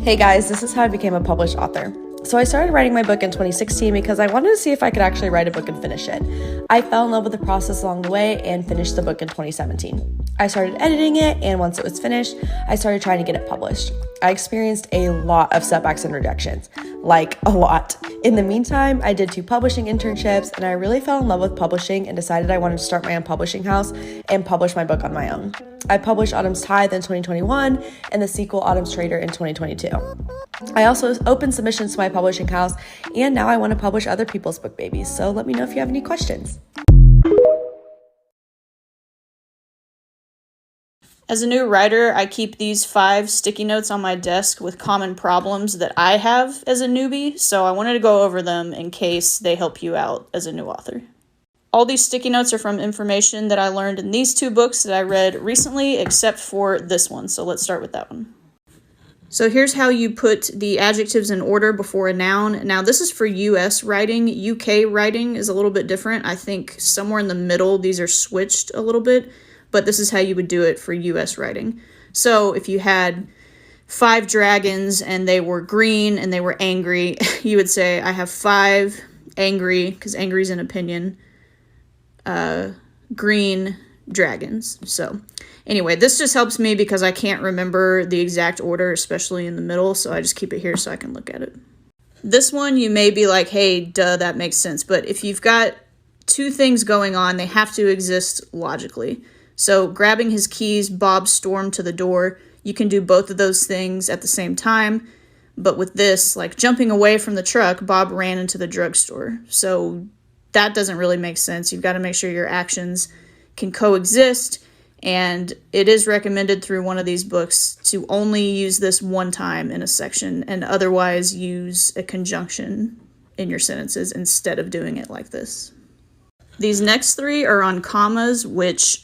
Hey guys, this is how I became a published author. So I started writing my book in 2016 because I wanted to see if I could actually write a book and finish it. I fell in love with the process along the way and finished the book in 2017. I started editing it, and once it was finished, I started trying to get it published. I experienced a lot of setbacks and rejections, like a lot. In the meantime, I did 2 publishing internships, and I really fell in love with publishing and decided I wanted to start my own publishing house and publish my book on my own. I published Autumn's Tithe in 2021 and the sequel Autumn's Trader in 2022. I also opened submissions to my publishing house, and now I want to publish other people's book babies, so let me know if you have any questions. As a new writer, I keep these 5 sticky notes on my desk with common problems that I have as a newbie, so I wanted to go over them in case they help you out as a new author. All these sticky notes are from information that I learned in these 2 books that I read recently, except for this one, so let's start with that one. So here's how you put the adjectives in order before a noun. Now this is for US writing. UK writing is a little bit different. I think somewhere in the middle these are switched a little bit, but this is how you would do it for US writing. So if you had 5 dragons and they were green and they were angry, you would say, I have 5 angry, because angry is an opinion, green dragons. So anyway, this just helps me because I can't remember the exact order, especially in the middle, so I just keep it here so I can look at it. This one, you may be like, hey, duh, that makes sense. But if you've got 2 things going on, they have to exist logically. So grabbing his keys, Bob stormed to the door. You can do both of those things at the same time. But with this, like jumping away from the truck, Bob ran into the drugstore. So that doesn't really make sense. You've got to make sure your actions can coexist. And it is recommended through one of these books to only use this one time in a section and otherwise use a conjunction in your sentences instead of doing it like this. These next 3 are on commas, which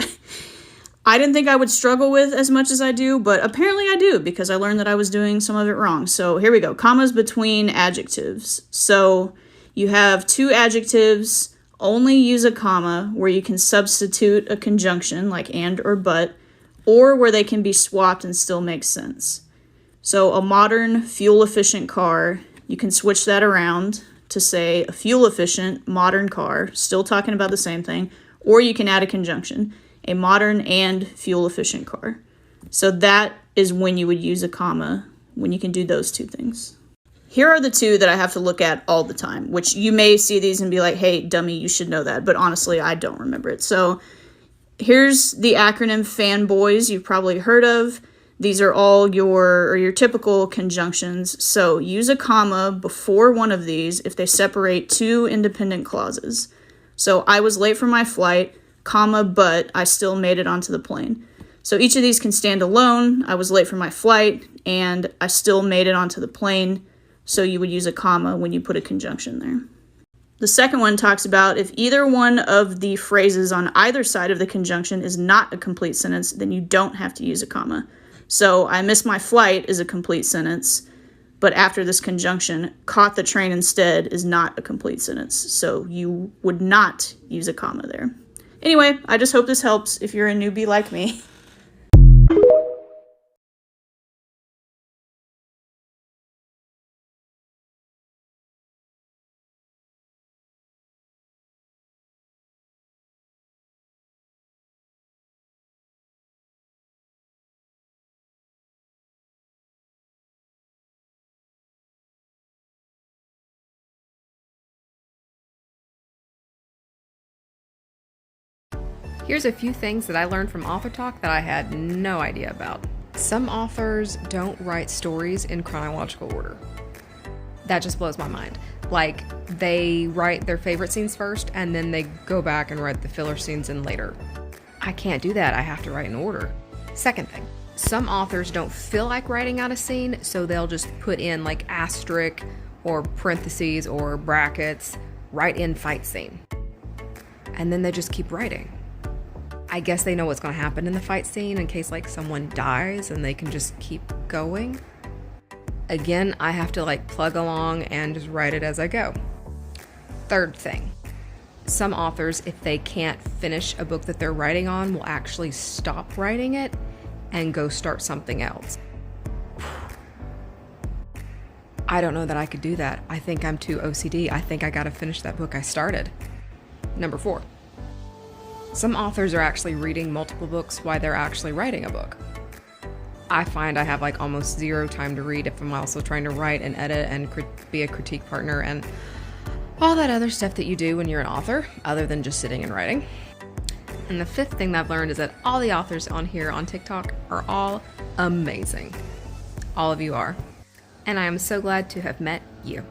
I didn't think I would struggle with as much as I do, but apparently I do because I learned that I was doing some of it wrong. So here we go. Commas between adjectives. So you have 2 adjectives. Only use a comma where you can substitute a conjunction like and or but, or where they can be swapped and still make sense. So a modern fuel-efficient car, you can switch that around to say a fuel-efficient modern car, still talking about the same thing, or you can add a conjunction, a modern and fuel-efficient car. So that is when you would use a comma, when you can do those 2 things. Here are the 2 that I have to look at all the time, which you may see these and be like, hey, dummy, you should know that. But honestly, I don't remember it. So here's the acronym fanboys you've probably heard of. These are all your typical conjunctions. So use a comma before one of these if they separate 2 independent clauses. So I was late for my flight, comma, but I still made it onto the plane. So each of these can stand alone. I was late for my flight, and I still made it onto the plane. So you would use a comma when you put a conjunction there. The second one talks about if either one of the phrases on either side of the conjunction is not a complete sentence, then you don't have to use a comma. So I missed my flight is a complete sentence, but after this conjunction, caught the train instead is not a complete sentence. So you would not use a comma there. Anyway, I just hope this helps if you're a newbie like me. Here's a few things that I learned from Author Talk that I had no idea about. Some authors don't write stories in chronological order. That just blows my mind. Like, they write their favorite scenes first, and then they go back and write the filler scenes in later. I can't do that. I have to write in order. Second thing, some authors don't feel like writing out a scene, so they'll just put in like asterisk or parentheses or brackets, write in fight scene. And then they just keep writing. I guess they know what's going to happen in the fight scene in case like someone dies and they can just keep going. Again, I have to like plug along and just write it as I go. Third thing, some authors, if they can't finish a book that they're writing on, will actually stop writing it and go start something else. I don't know that I could do that. I think I'm too OCD. I think I gotta finish that book I started. Number 4. Some authors are actually reading multiple books while they're actually writing a book. I find I have like almost zero time to read if I'm also trying to write and edit and be a critique partner and all that other stuff that you do when you're an author, other than just sitting and writing. And the 5th thing that I've learned is that all the authors on here on TikTok are all amazing. All of you are. And I am so glad to have met you.